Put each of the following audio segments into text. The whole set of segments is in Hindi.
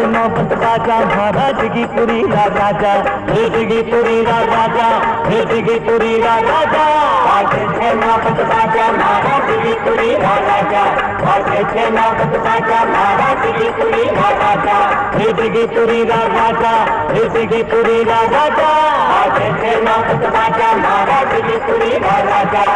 नौबत बाजा महाराज की पुरी राजा, की पुरी राजा, की पुरी राजा, बाजे छे नौबत बाजा महाराज की पुरी राजा, बाजे छे नौबत बाजा महाराज की पुरी राजा, की पुरी राजा, की पुरी राजा, बाजे छे नौबत बाजा महाराज की पुरी राजा।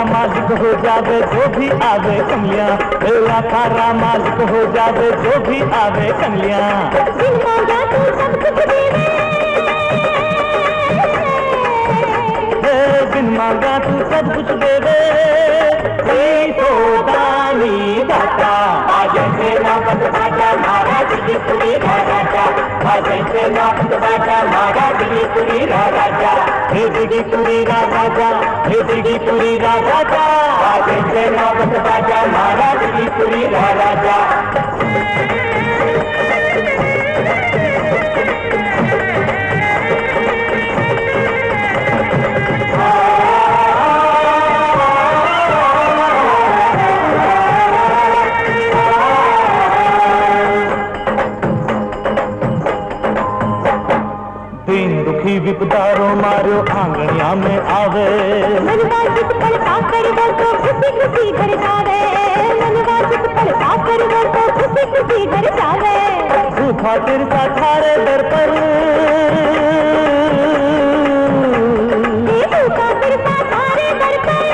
मालिक हो जावे जो भी आवे कन्या, लाखारा मालिक हो जावे जो भी आवे कन्या। बिन मांगा तू सब कुछ देवे, बिन मांगा तू सब कुछ देवे, तो दानी दाता। बाजे से नौबत बाजा महाराज की पुरी राजा, बाजे से नौबत बाजा महाराज की पुरी राजा, की पुरी राजा, की पुरी राजा, बाजे से नौबत बाजा महाराज की पुरी राजा। दुखी विपदारों मारो आंगनिया में आवे, मनवासिक पल पाकर वो तो खुशी खुशी घर जावे, मनवासिक पल पाकर वो तो खुशी खुशी घर जावे। तू खातिर सा थारे दर पर, तू खातिर सा थारे दर पर,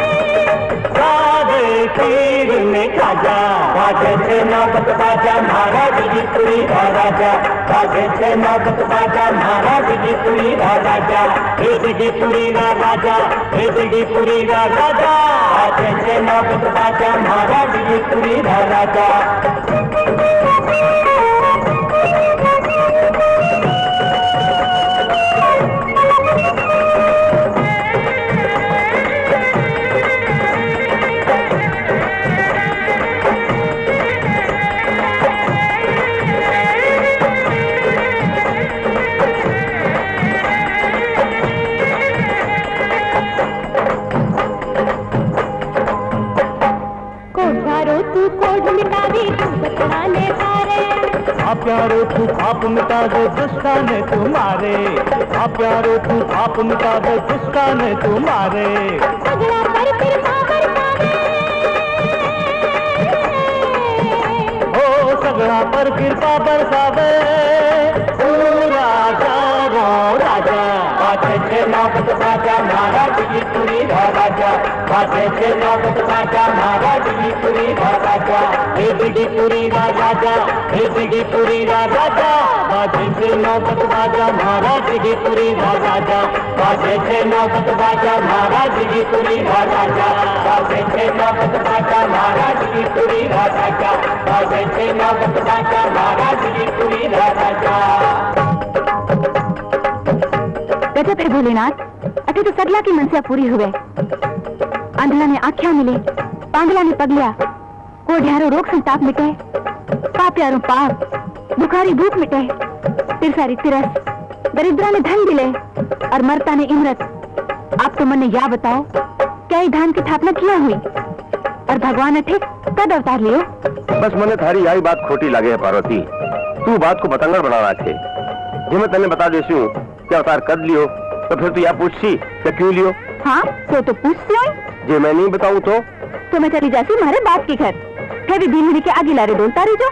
सावे खीर में खाजा। बाजे से नौबत बाजा महाराज की पुरी राजा, बाजे से नौबत बाजा महाराज की पुरी राजा, की पुरी राजा, की पुरी राजा, बाजे से नौबत बाजा महाराज की पुरी राजा। प्यारो तू पाप मिटा दे दुष्टा ने तुम्हारे, प्यारो तू पाप मिटा दे दुष्टा ने तुम्हारे। सगड़ा पर कृपा बरसावे, ओ सगड़ा पर कृपा बरसावे, राजा रो राजा। बाजे से नौबत बाजा महाराज की पुरी राजा, बाजे से नौबत बाजा महाराज की पुरी राजा, की पुरी राजा, की पुरी राजा, बाजे से नौबत बाजा महाराज की पुरी राजा, बाजे से नौबत बाजा महाराज की पुरी राजा, बाजे से नौबत बाजा महाराज की पुरी राजा, बाजे से नौबत बाजा महाराज की पुरी राजा। गजब है भोलेनाथ, अति तो सगला की मनसा पूरी हुए। आंधला ने आख्या मिले, पांगला ने पगलिया, कोढ़ियारो रोग संताप मिटे, पाप्यारो पाप, बुखारी भूख मिटे, तिरसारी तिरस, दरिद्रा ने धन दिले और मरता ने इमरत। आप तो मन ने या बताओ, क्या धान की स्थापना किया हुई और भगवान ने ठीक कद अवतार लियो? बस मने थारी यही बात खोटी लगे है पार्वती। तू बात को बतंगड़ बनाना छे। जे मैं तने बता देसू क्या अवतार कद लियो, तो फिर तू या पूछसी क्या क्यों लियो? हाँ तो पूछती हो। जे मैं नहीं बताऊं तो मैं चली जाती हमारे बाप के घर, फिर भी दिन के आगे लारे डोलता रह जो।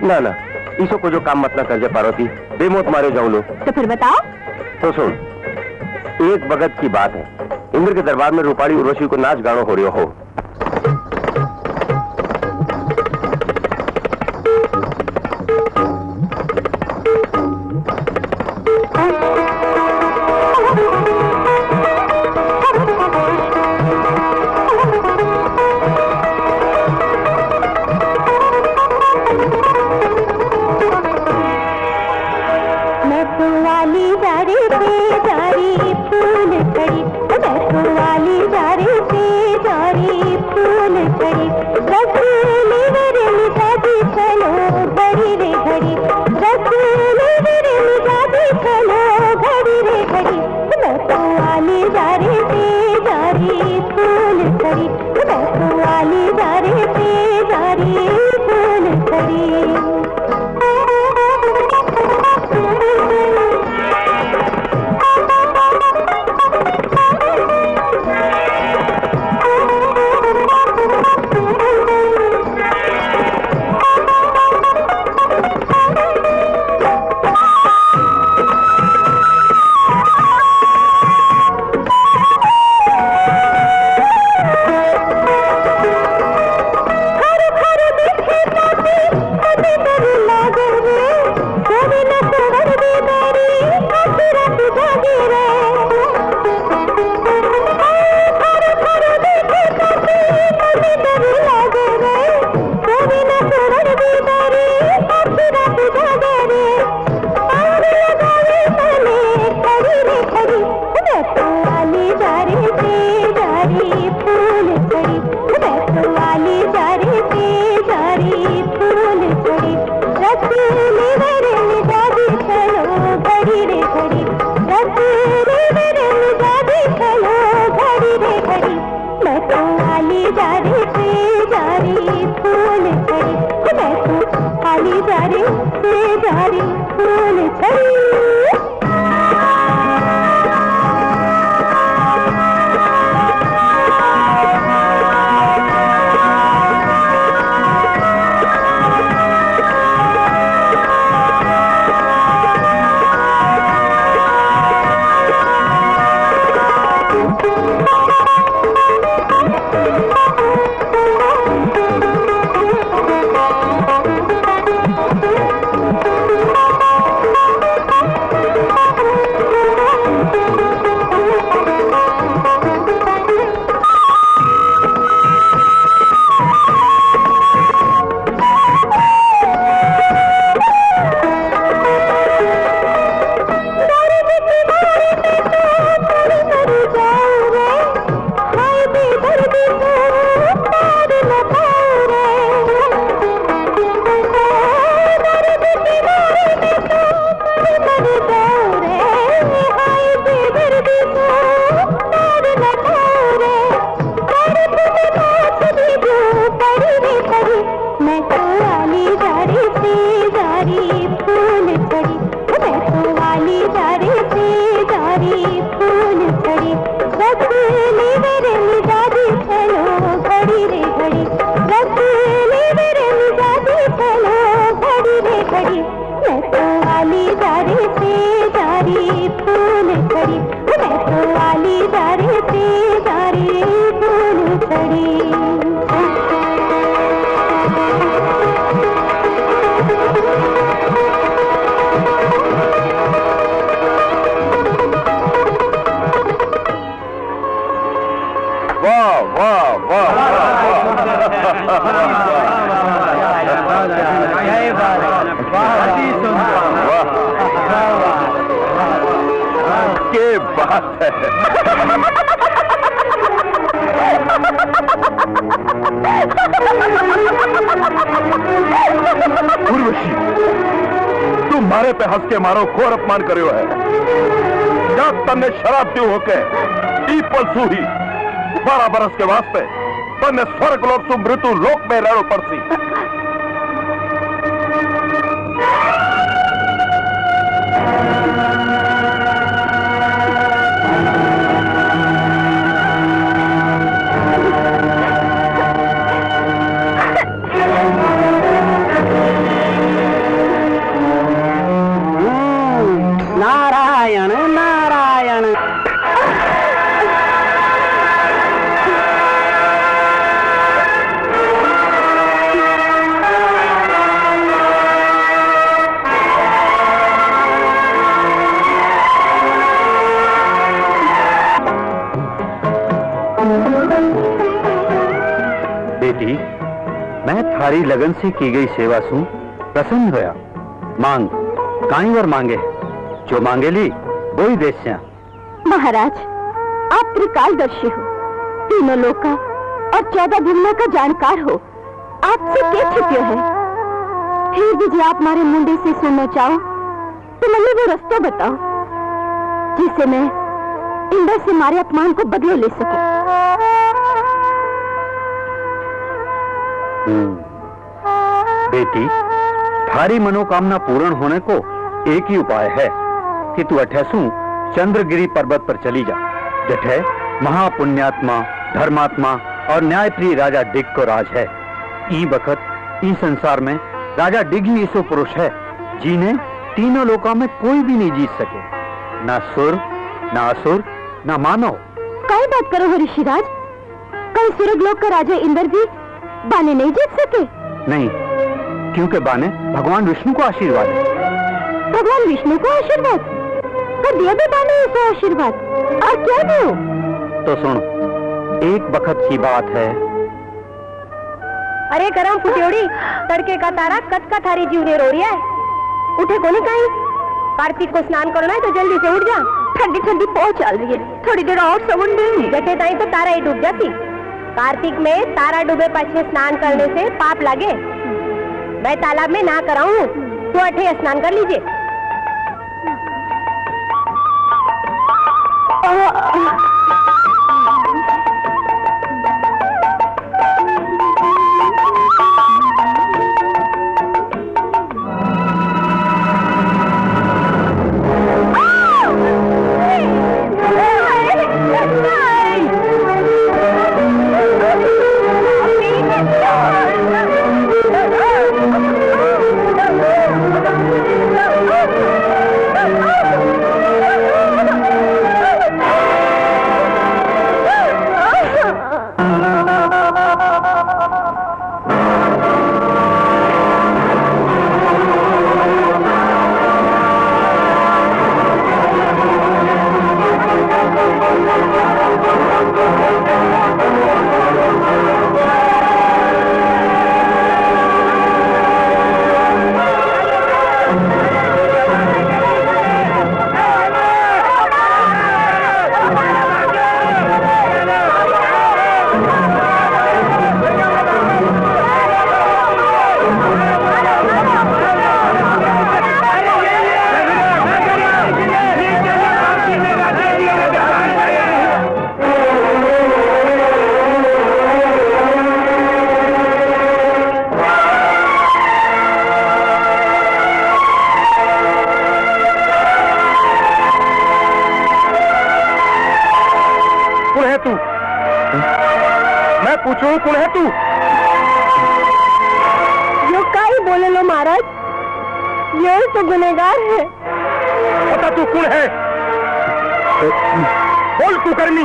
ना इसो को जो काम मत ना कर जा पार्वती, बेमौत मारे जाऊं लो। तो फिर बताओ। तो सुन, एक भगत की बात है। इंद्र के दरबार में रूपाली उर्वशी को नाच गानो हो रही हो। उर्वशी, तुम मारे पे हंस के मारो घोर अपमान करो है। क्या तन्ने शराब पीऊ होके पीपल सूही 12 बरस के वास्ते तन्ने स्वर्ग लोक सु मृत्यु लोक में रहनो पड़सी। नारायण नारायण। बेटी, मैं थारी लगन से की गई सेवा सु प्रसन्न होया। मांग काई वर मांगे, जो मांगे ली वही देस्या। महाराज, आप त्रिकालदर्शी हो, तीनों लोक का और 14 भुवनों का जानकार हो। आपसे क्या छिप्यो है? फिर भी जो आप मारे मुंडे से सुनना चाहो तो मुझे वो रास्ता बताओ जिससे मैं इंद्र से मारे अपमान को बदले ले सके। बेटी, थारी मनोकामना पूर्ण होने को एक ही उपाय है कि तू अठैसू चंद्रगिरी पर्वत पर चली जा। जठे महापुण्यात्मा, धर्मात्मा और न्यायप्रिय राजा डिग को राज है। ई बखत ई संसार में राजा डिग ही ऐसो पुरुष है जिन्हें तीनों लोकों में कोई भी नहीं जीत सके, ना सुर, ना असुर, ना मानव। कई बात करो हो ऋषिराज, कल स्वर्ग लोक का राजा इंद्र जी बाने नहीं जीत सके? नहीं, क्योंकि बाने भगवान विष्णु को आशीर्वाद है। भगवान विष्णु को आशीर्वाद? कर दिया भी बाने उसे आशीर्वाद, और क्या दो? तो सुन, एक बखत की बात है। अरे करम फुटियोड़ी, तड़के का तारा कच का थारी जीवने रो रही है। उठे को नहीं कहीं? कार्तिक को स्नान करना है तो जल्दी से उठ जा। ठंडी ठंडी पहुंच चल रही है, थोड़ी देर और सवन देंगे। जटे ताई तो तारा ही डूब जाती। कार्तिक में तारा डूबे पछे स्नान करने से पाप लगे। मैं तालाब में ना कराऊं तो अठे स्नान कर लीजिए। कौन है तू? यो काई बोले लो महाराज, यो तो गुनेगार है। बता तू कौन है? बोल तू करनी।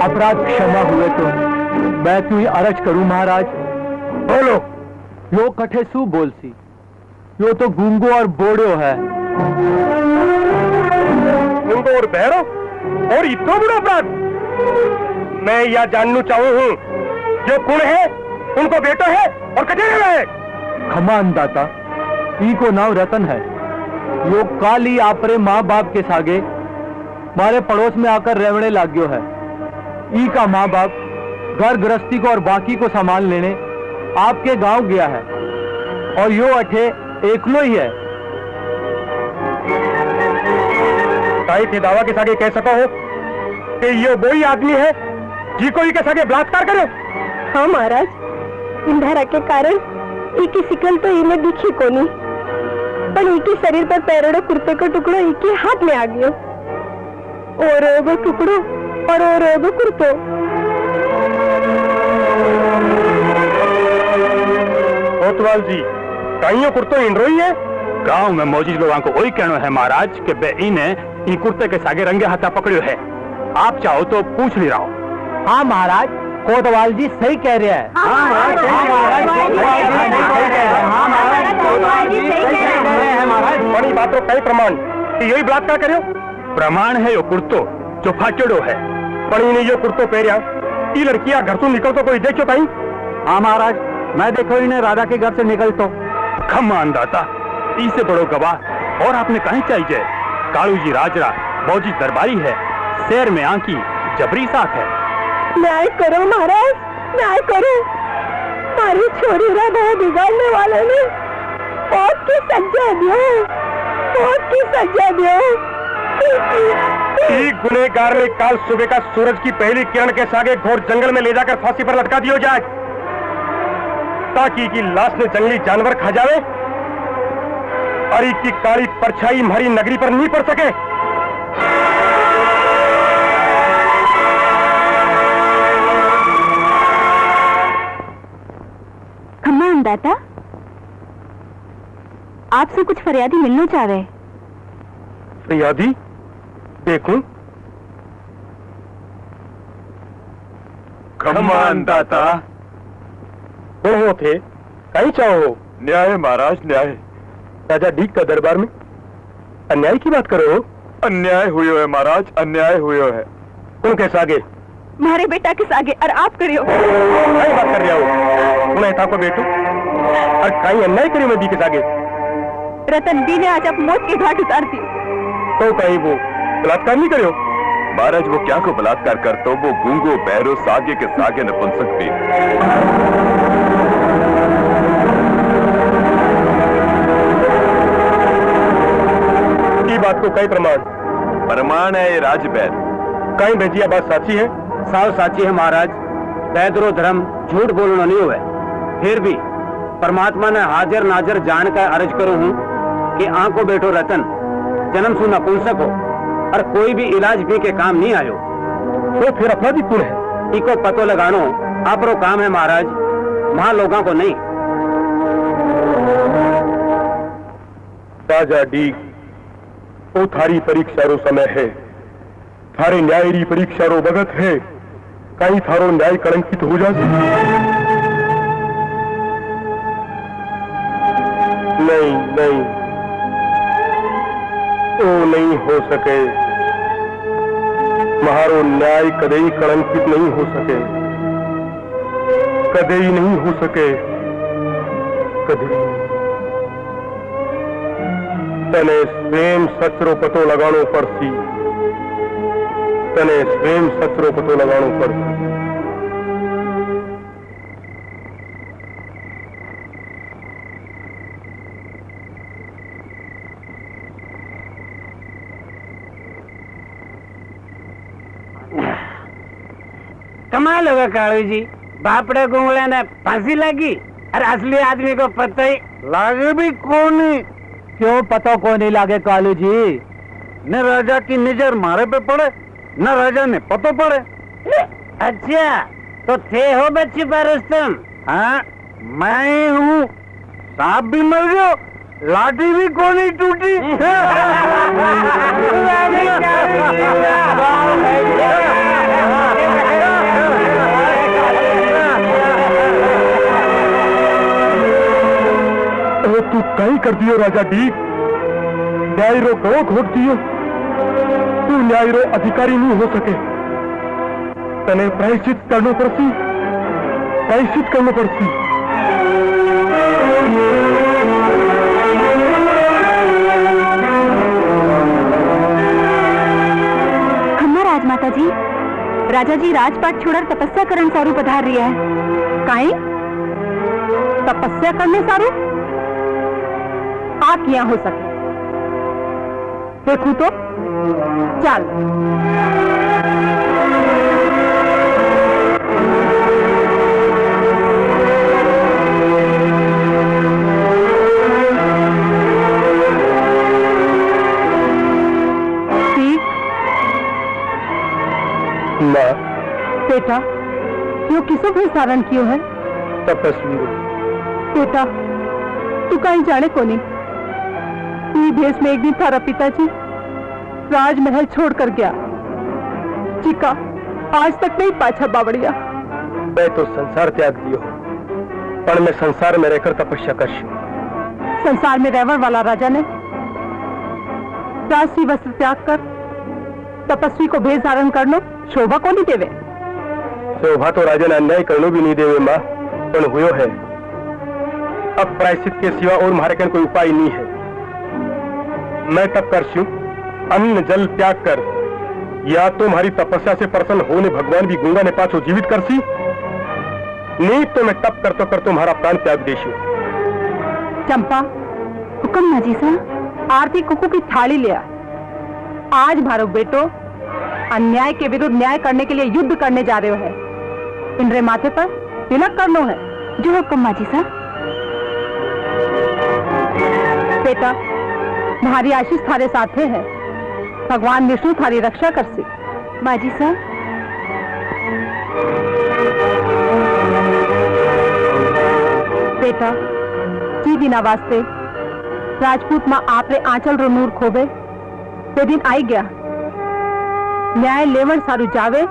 अपराध क्षमा हुए तो मैं तू ही अरज करूं महाराज। बोलो। यो कठे सू बोलसी, यो तो गूंगो और बोड़ो है। गूंगो और बहरो और इतना बड़ा अपराध? मैं यह जानना चाहूँ हूँ, जो कौन है, उनको बेटो है और कटेरे है। खमान दाता, ई को नाव रतन है। यो काली आपरे माँ बाप के सागे मारे पड़ोस में आकर रेवड़े लाग्यो है। ई का माँ बाप घर गृहस्थी को और बाकी को संभाल लेने आपके गांव गया है और यो अठे एकलो ही है। ताई थे दावा के सागे कह सको हो कि यो वही आदमी है जी को के सागे बलात्कार करे? हाँ महाराज, इंधारा के कारण इकी सिकल तो इन्हें दिखी को नहीं, पर इकी शरीर पर पैरोड़ो कुर्ते का टुकड़ो इके हाथ में आ गयो। और वो टुकड़ो और वो कुर्तो। कोतवाल जी, कईयों कुर्तो इन रोई है? गांव में मौजूद लोगों को वही कहना है महाराज कि बे इन्हें इन कुर्ते के सागे रंगे हाथा पकड़ियो है। आप चाहो तो पूछ ली रहा हो। हाँ महाराज, कोतवाल जी सही कह रहे हैं। बड़ी बातों कई प्रमाण कि यही बलात्कार करो? प्रमाण है यो कुर्तो जो फाचड़ो है। पर इन्हें यो कुर्तो पहरिया ये लड़कियां घर से निकल तो कोई देखो ताई? हाँ महाराज, मैं देखो इन्हें राधा के घर से निकल तो। खम्मान दाता, इससे बड़ो गवाह और आपने कहीं चाहिए? कालू जी राजरा मौजी दरबारी है, शहर में आंकी जबरी साथ है। न्याय करो महाराज, न्याय करो। हमारी छोरी राधा बिगाड़ने वाले ने मौत की सजा दियो, मौत की सजा दियो। एक गुनहगार ने काल सुबह का सूरज की पहली किरण के सागे घोर जंगल में ले जाकर फांसी पर लटका दियो जाए। ताकि की लाश ने जंगली जानवर खा जावे और की काली परछाई हमारी नगरी पर नहीं पड़ सके। खम्मा अंदाता, आपसे कुछ फरियादी मिलना चाह रहे। फरियादी देखूं? खम्मा अंदाता, कौन हो थे? कहीं चाहो? न्याय महाराज, न्याय। राजा डीक का दरबार में अन्याय की बात करो? अन्याय हुए है महाराज, अन्याय हुए है। तुम कैसे आगे? मारे बेटा किस आगे और आप करियो। कहीं बात कर रहा हो? तुम्हें था को बेटो और कहीं अन्याय करियो मैं दी किस आगे? रतन दी ने आज आप मौत की घाट उतार दी। तो कहीं वो बलात्कार नहीं करियो? महाराज वो क्या को बलात्कार करते, वो गूंगो बहरो सागे के सागे नपुंसक भी। ये बात को कई प्रमाण है? ये राजवैद कहीं भेजिया बात साची है? साव साची है महाराज। वैद्रो धर्म झूठ बोलना नहीं हुआ। फिर भी परमात्मा ने हाजिर नाजर जान कर अर्ज करो हूँ कि आंखों बेटो रतन जन्म सु नपुंसक हो और कोई भी इलाज भी के काम नहीं आयो। तो फिर अपराधी कौन है? इको पतो लगानो आपरो काम है महाराज, वहां लोगों को नहीं। राजा डी, वो थारी परीक्षा रो समय है, थारे न्याय री परीक्षा रो भगत है। कहीं थारो न्याय कलंकित हो जाए? नहीं नहीं, वो नहीं हो सके। महारो न्याय कदई कलंकित नहीं हो सके, कदई नहीं हो सके, कदई। तने स्वयं सचरो पतो लगानो पड़सी, तने स्वयं सचरो पतो लगानो पड़सी। कमाल होगा कालू जी, बापड़े गुंगले ने फांसी लगी और असली आदमी को पता ही लागे भी कौन। क्यों पता को नहीं लागे कालू जी? न राजा की नजर मारे पे पड़े न राजा ने पतो पड़े। अच्छा तो थे हो बच्चे पर तुम? हाँ मैं हूँ। सांप भी मर गयो, लाठी भी कोनी टूटी। तू कहीं कर दियो राजा डी, न्याय रो गो घोट दियो। तू न्याय रो अधिकारी नहीं हो सके, तने प्रायश्चित करना पड़सी, प्रायश्चित करना पड़सी। खम्मा राजमाता जी, राजा जी राजपाट छोड़ तपस्या करने सारू पधार रही है। काई तपस्या करने सारू? आप यहाँ हो सके देखू तो चल। ठीक माँ, बेटा क्यों किसों भी सारण क्यों है? तपस्वी बेटा तू कहीं जाने को नहीं। ये देश में एक दिन थारा पिताजी राजमहल छोड़कर गया, चिका आज तक नहीं पाछा बावड़िया। मैं तो संसार त्याग दियो, पर मैं संसार में रहकर तपस्या कर। संसार में रहने वाला राजा ने राजसी वस्त्र त्याग कर तपस्वी को भेष धारण करनो शोभा को नहीं देवे। शोभा तो राजा ने अन्याय करनो भी नहीं देवे माँ, पर हुयो है। अब प्रायश्चित के सिवा और हमारे कन कोई उपाय नहीं है। मैं तब करशू अन्न जल त्याग कर, या तो हमारी तपस्या से प्रसन्न होने भगवान भी गंगा ने पाछो जीवित करसी, नहीं तो मैं तप करते कर तुम्हारा प्राण त्याग देशू। चंपा हुक्म ना जी सा, आरती कुकू की थाली लिया। आज मारो बेटो अन्याय के विरुद्ध न्याय करने के लिए युद्ध करने जा रहे हो है। इनरे माथे पर तिलक करनो है। जो हुक्म माजी साहब। बेटा, तुम्हारी आशीष थारे साथे है। भगवान विष्णु थारी रक्षा कर सी। माजी साहब, बेटा, जी बिना वास्ते राजपूत मां आप रे आंचल रो नूर खोबे ते दिन आई गया। न्याय लेवन सारू जावे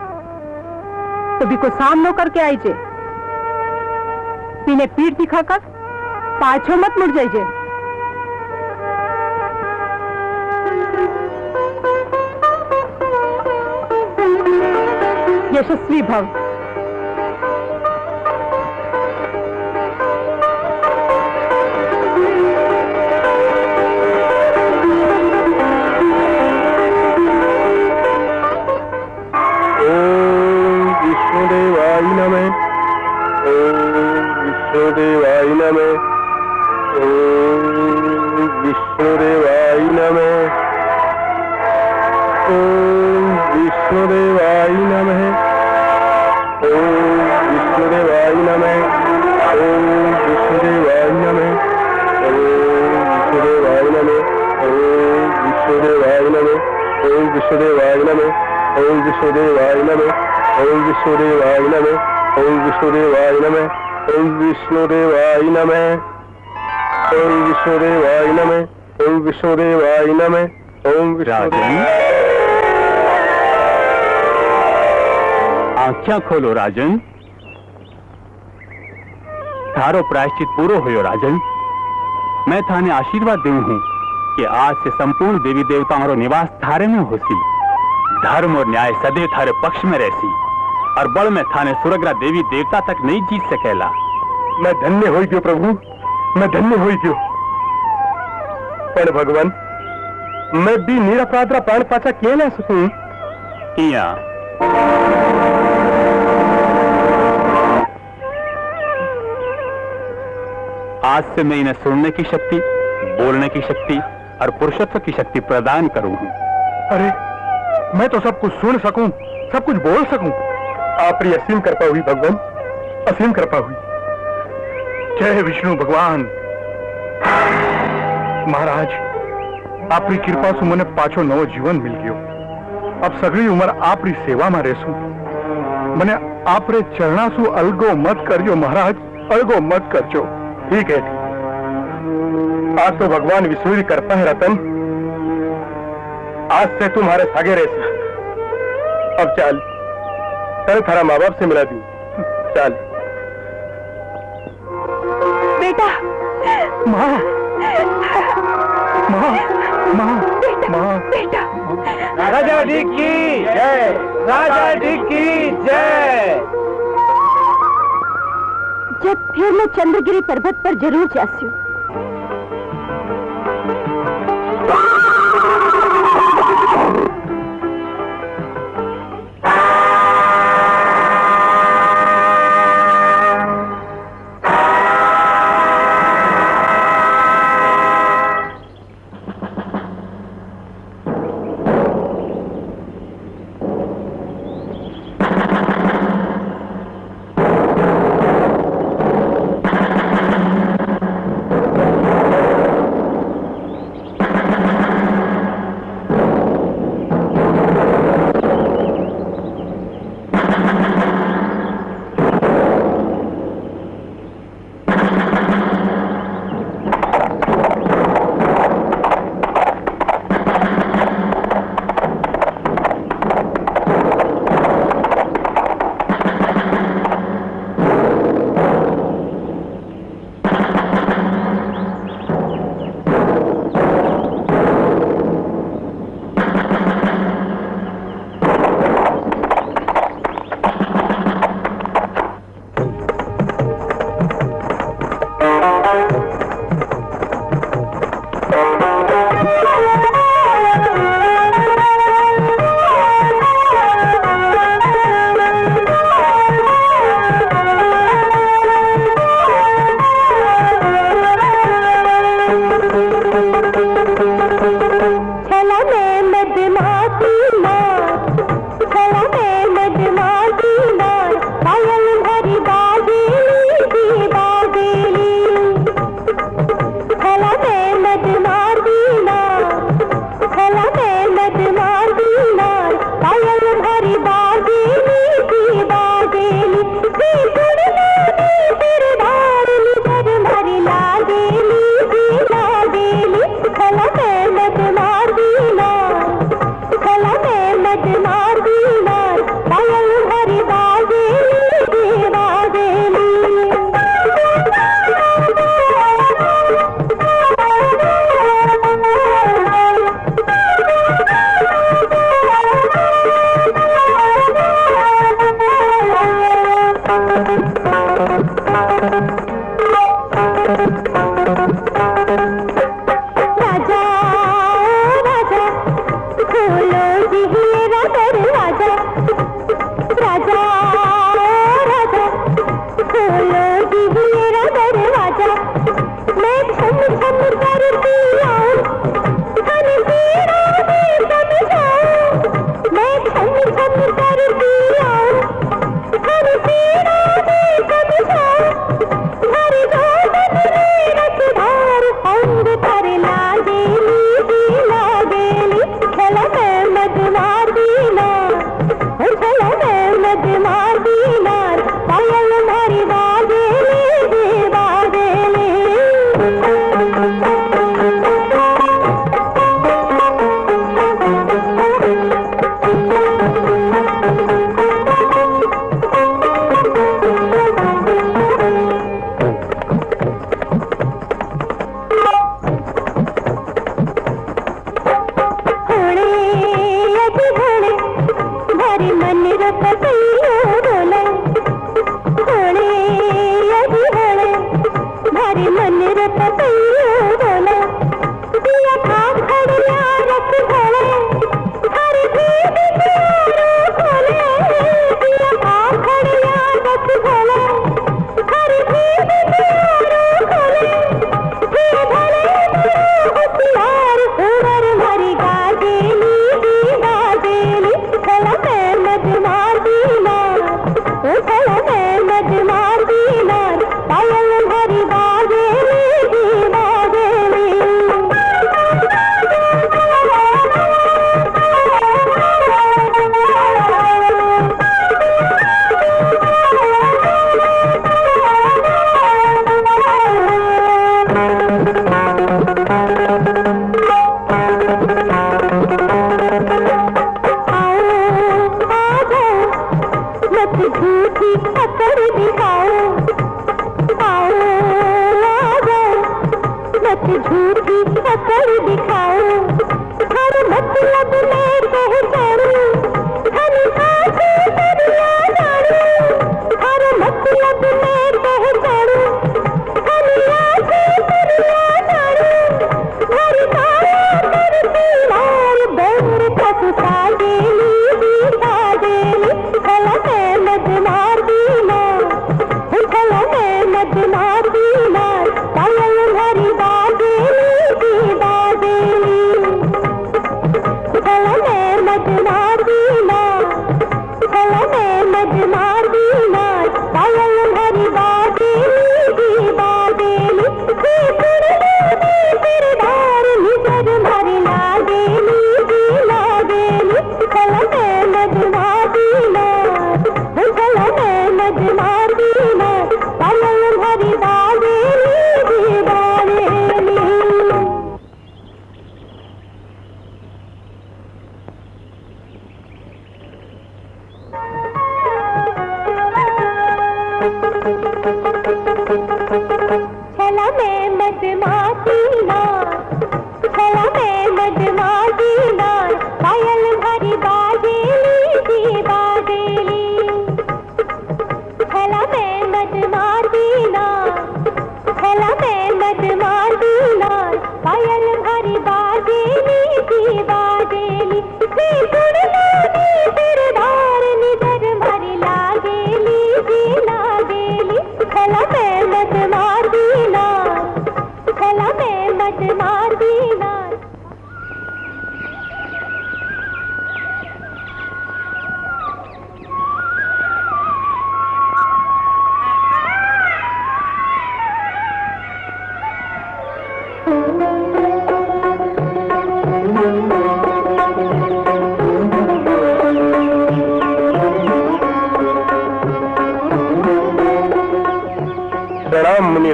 तो भी को सामनो करके आई जे। पीने पीठ दिखाकर पाछो मत मुड़ जाइए। यशस्वी भव। विष्णुदेवाय नमः। ओम विष्णुदेवाय नमः। ओम विष्णुदेवाय नमः। ओम विष्णुदेवाय नमः। ओम विष्णुदेवाय नमः। ओम विष्णुदेवाय नमः। ओम विष्णुदेवाय नमः। ओम विष्णुदेवाय नमः। ओम विष्णुदेवाय नमः। ओम विष्णुदेवाय नमः। ओम विष्णुदेवाय नमः। ओम विष्णुदेवाय नमः। ओम विष्णुदेवाय नमः। ओम विष्णुदेवाय नमः। ओम राजन, आंखें खोलो राजन। थारो प्रायश्चित पूरो होयो राजन। मैं थाने आशीर्वाद देऊ हूँ कि आज से संपूर्ण देवी देवताओं निवास थारे में होसी। धर्म और न्याय सदैव थारे पक्ष में रहसी और बल में थाने सुरगरा देवी देवता तक नहीं जीत सकेला। मैं धन्य हो गयो प्रभु, मैं धन्य हो गयो। पर भगवान, मैं भी निरपराध प्राण पाचा क्यों ले सकूं? किया आज से मैं इन्हें सुनने की शक्ति, बोलने की शक्ति और पुरुषत्व की शक्ति प्रदान करूंगा। अरे, मैं तो सब कुछ सुन सकूं, सब कुछ बोल सकूं। आपरी असीम कृपा हुई भगवान, असीम कृपा हुई। जय विष्णु भगवान। महाराज, आपरी कृपा से मैंने पाछो नवो जीवन मिल गयो। अब सगली उम्र आपरी सेवा में रहसू। मैंने आपरे चरणा सु अलगो मत करजो महाराज, अलगो मत करजो। ठीक है, आज तो भगवान विष्णु की कृपा है रतन। आज से तुम्हारे सागे रहसी। अब चल, चल थारा माँ बाप से मिला दी। चल बेटा। माँ, माँ, माँ, बेटा, माँ। बेटा। राजा जी की जय। राजा जी की जय। जब फिर मैं चंद्रगिरी पर्वत पर जरूर जास्यू।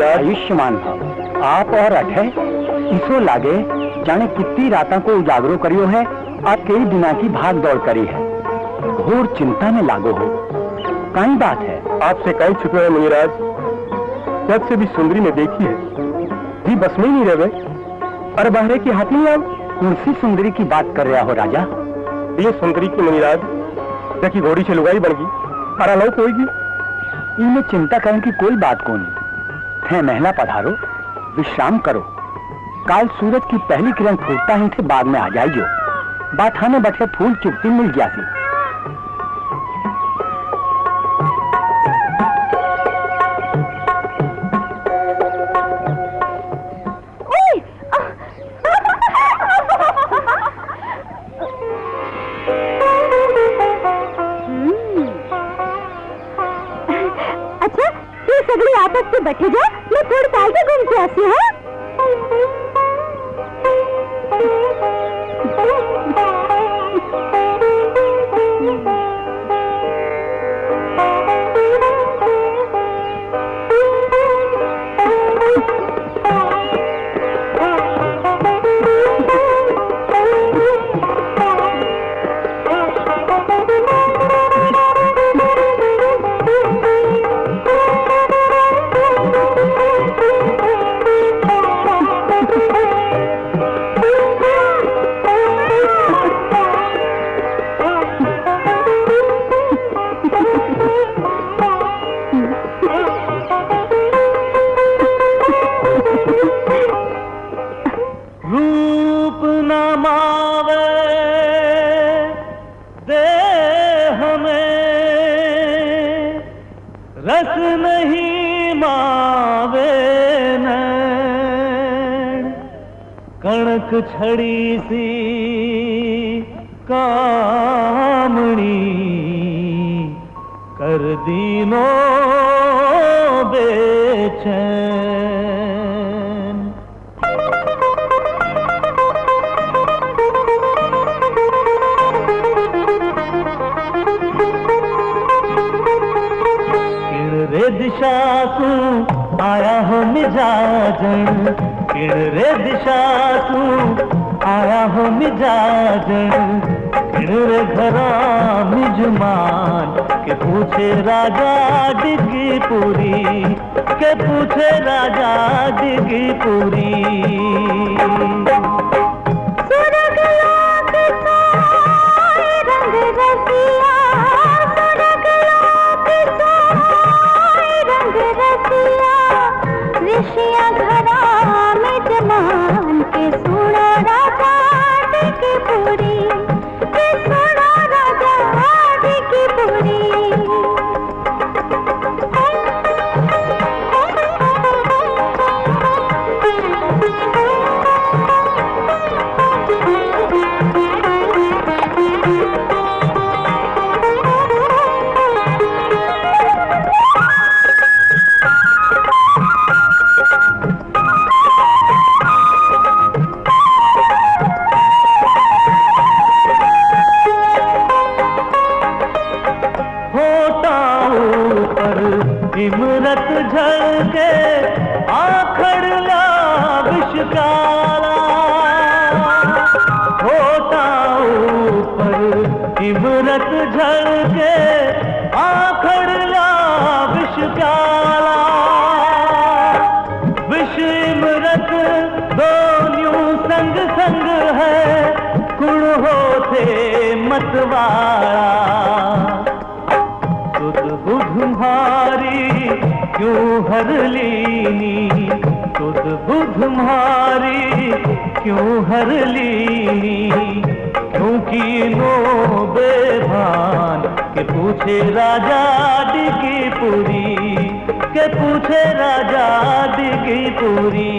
आयुष्मान भाव आप और अठे इसो लागे जाने कितनी रातों को उजागरो करियो है और कई दिना की भाग दौड़ करी है, घोर चिंता में लागो हो। कई बात है आपसे कई छुपे है मुनिराज, जब से भी सुंदरी में देखी है जी बस में ही नहीं रह गए। अरे बहरे की हाथी नहीं आप कौन सी सुंदरी की बात कर रहा हो राजा? ये सुंदरी की मुनिराज देखी घोड़ी से लुगाई बन गई अरा लो कोई की इनमें चिंता करने की कोई बात को नहीं थे। महला पधारो, विश्राम करो। काल सूरज की पहली किरण फूटता ही थे बाद में आ जाइयो। बाठाने बैठे फूल चुगती मिल जासी। अच्छा तू सगली आपस में बैठे जा, मैं थोड़ी साल के घूम के आती हूँ। रस नहीं मावे नैन, कणक छड़ी सी कामणी, कर दीनो बेचैन। रे दिशा तू आया हो मिजाजन, किण रे दिशा तू आया हो मिजाजन, किण रे घरा मिजमान के पूछे राजा डिगी पूरी, के पूछे राजा डिगी पूरी। ऋषिया घरा में जमान के सुना राजा की पूरी, के सुना राजा की पूरी। इमरत झलके आखड़ ला विषकाला, होता ऊपर इमरत झलके आखड़ ला विषकाला। विष इमरत दोनों संग संग है, गुण होते मतवाला। तुद बुध मारी क्यों हर लीनी, तुद बुध मारी क्यों हर लीनी, क्योंकि नो बेभान के पूछे राजा डिगी पूरी, के पूछे राजा डिगी पूरी।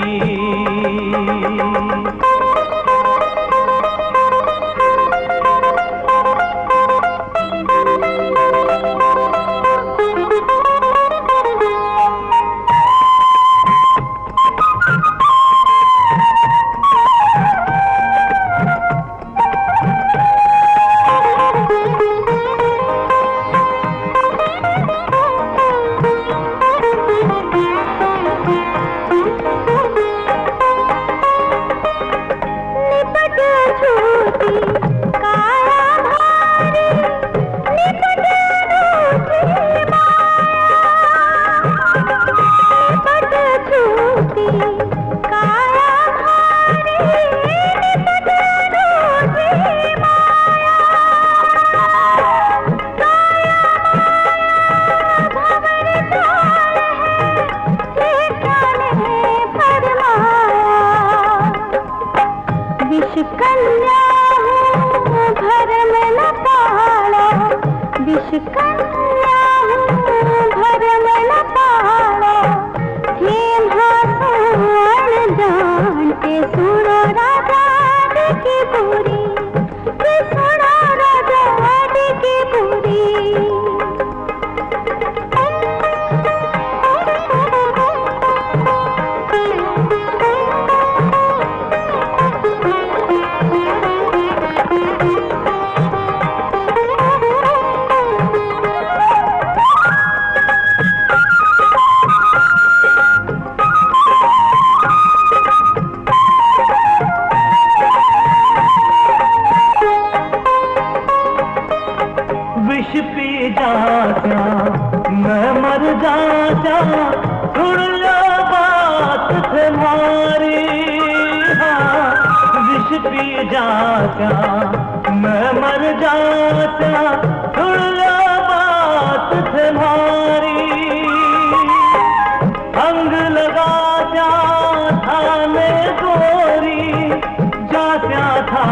सुन लो बात तुम्हारी, हाँ विष पी जाता मैं मर जाता, सुन लो बात तुम्हारी। अंग लगाता था मैं गोरी, जाता था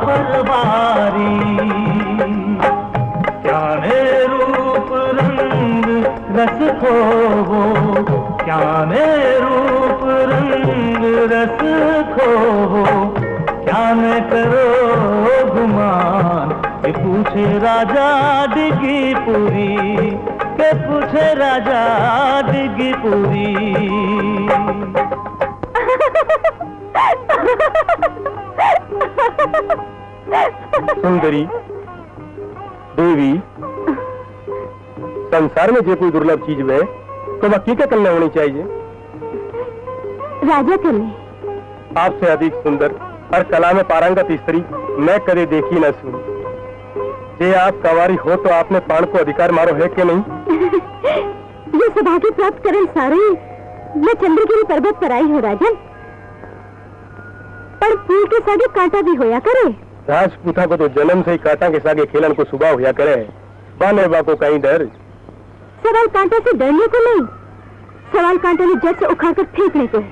परवारी। क्या ने रूप रंग रस खोवो, क्या ने रूप रंग रस खोवो, क्या न करो गुमान। के पूछे राजा डिगीपुरी, के पूछे राजा डिगीपुरी। सुंदरी देवी, संसार में जो कोई दुर्लभ चीज है तो वह क्या कलना होनी चाहिए? राजा कन्या। आपसे अधिक सुंदर और कला में पारंगत स्त्री मैं कदे देखी न सुनी। जे आप कंवारी हो तो आपने प्राण को अधिकार मारो है कि नहीं? ये सौभाग्य प्राप्त करें सारे मैं चंद्रगिरी पर्वत पर आई हूँ राजन, पर फूल के सागे कांटा भी होया करे। राजपूता को तो जन्म से ही कांटा के सागे खेलन को सुबह होया करे, बाने बा को कहीं डर। सवाल कांटा से डरने को नहीं, सवाल कांटे में जड़ से उखाड़ कर फेंकने को है।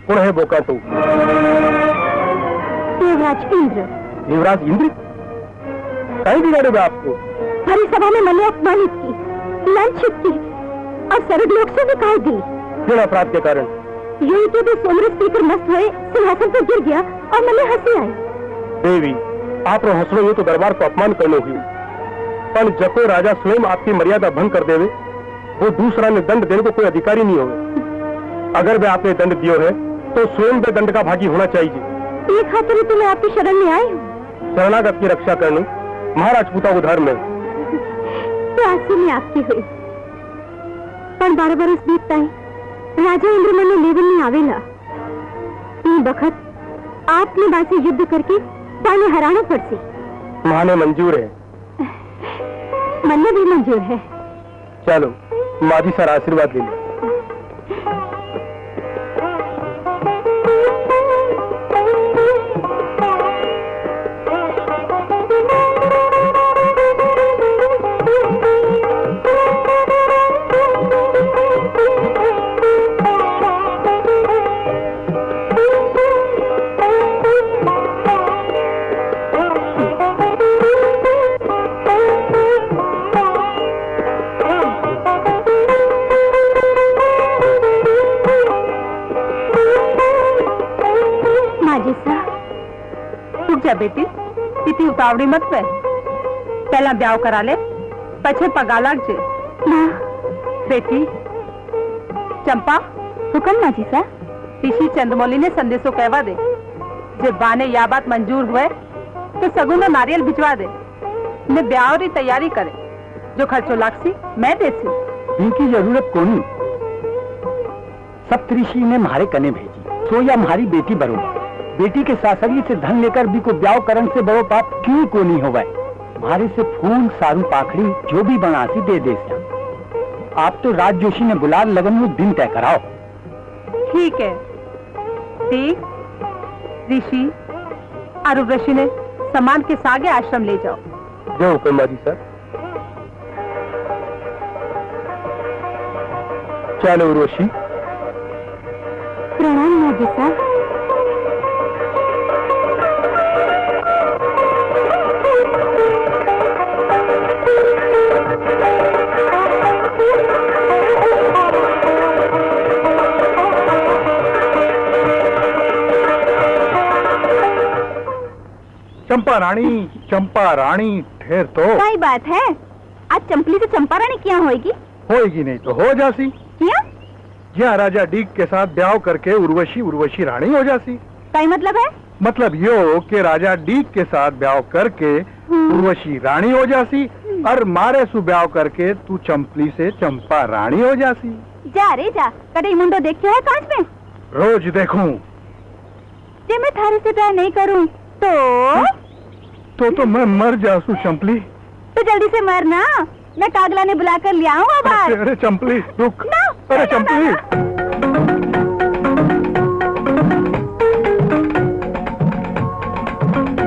कौन है बोका तू? देवराज इंद्र। देवराज इंद्र कहीं बिगाड़ेगा आपको? हरी सभा में मैंने अपमानित की, लांछित की और स्वर्ग लोक से निकाल दी। किन अपराध के कारण? यही तो भी सोमरस पीकर मस्त हुए सिंहासन पर गिर गया और मैंने हंसी आई। देवी आप हंसलो ये तो दरबार को अपमान करने हुई, पर जको राजा स्वयं आपकी मर्यादा भंग कर देवे वो दूसरा ने दंड देने को कोई अधिकारी नहीं होगा। अगर वे आपने दंड दियो है तो स्वयं वे दंड का भागी होना चाहिए। एक खातिर तो मैं आपकी शरण में आई हूँ। शरणागत की रक्षा करने महाराजपूता को धर्म है। तो आज से मैं आपकी हुई, पर 12 बरस बीतता है राजा इंद्र मैंने लेवल नहीं आवेला। तीन बखत आपने बासे युद्ध करके ताने हराना पड़सी। माने मंजूर है? मन भी मंजूर है। चलो माजी सर आशीर्वाद ले लो। बेटी इतनी उतावड़ी मत पे, पहला ब्याह करा ले पछे पगा लाग जे। बेटी चंपा हुक्म माजी सा। ऋषि चंद्रमौली ने संदेशो कहवा दे, जब बाने या बात मंजूर हुए तो सगुना नारियल भिजवा दे, मैं ब्याह की तैयारी करे, जो खर्चो लागसी मैं देसी। इनकी जरूरत कोनी, सप्तऋषि ने मारे कने भेजी, सो या हमारी बेटी बरोबर। बेटी के सासरी से धन लेकर भी को ब्याह करन से बड़ो पाप क्यों को नहीं होवे। हमारे से फूल सारू पाखड़ी जो भी बनासी दे दे। आप तो राज जोशी ने बुला लगन में दिन तय कराओ। ठीक है। देख ऋषि और ऋषि ने सामान के सागे आश्रम ले जाओ। जो हुक्म माजी सर। चलो उर्वशी। प्रणाम माजी साहब। चंपा रानी ठहर तो। सही बात है, आज चंपली से चंपा रानी क्या होएगी? होएगी नहीं तो हो जासी। क्या? यहाँ राजा डीक के साथ ब्याह करके उर्वशी रानी हो जासी। सही मतलब है? मतलब यो कि राजा डीक के साथ ब्याह करके उर्वशी रानी हो जासी और मारे सु ब्याह करके तू चंपली से चंपा रानी हो जासी। जा रे जा, कभी मुंडो देखियो है कांच में? रोज देखूं। जे मैं थारे से ब्याह नहीं करूं तो मैं मर जासू चंपली। तो जल्दी से मरना, मैं कागला ने बुलाकर ले आऊं अब। अरे चंपली रुक। ना अरे चंपी,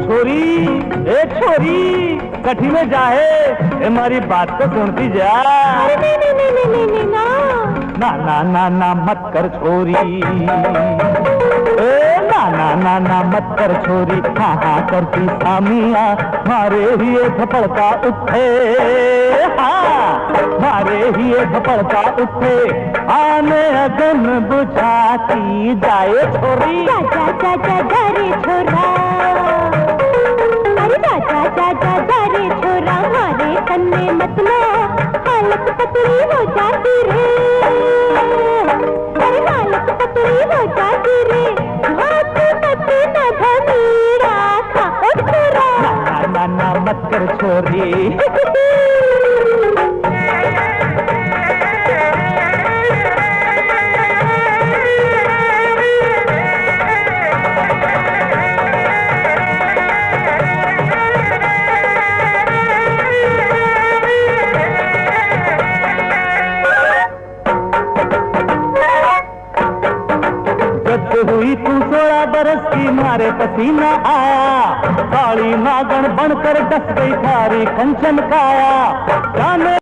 छोरी, ए छोरी, कठी में जाए हमारी बात को सुनती जा। नहीं ना ना ना ना ना मत कर छोरी, ए ना ना ना ना मत कर छोरी, हाँ हाँ करती सामिया मारे ही धपड़का उठे, हाँ मारे ही धपड़का उठे, आने अगन बुझाती जाए छोरी। चाचा चाचा डरे छोरा, अरे चाचा चाचा डरे छोरा, हमारे कन्ने मतला हालत पतली हो जाती रे, अरे हालत पतली हो जाती रे, हाथ पते न धमीरा खा छोरा। ना ना ना मत कर छोरी। हुई तू 16 बरस की मारे पसीना आया, काली नागन बनकर डस गई थारी कंचन काया, जाने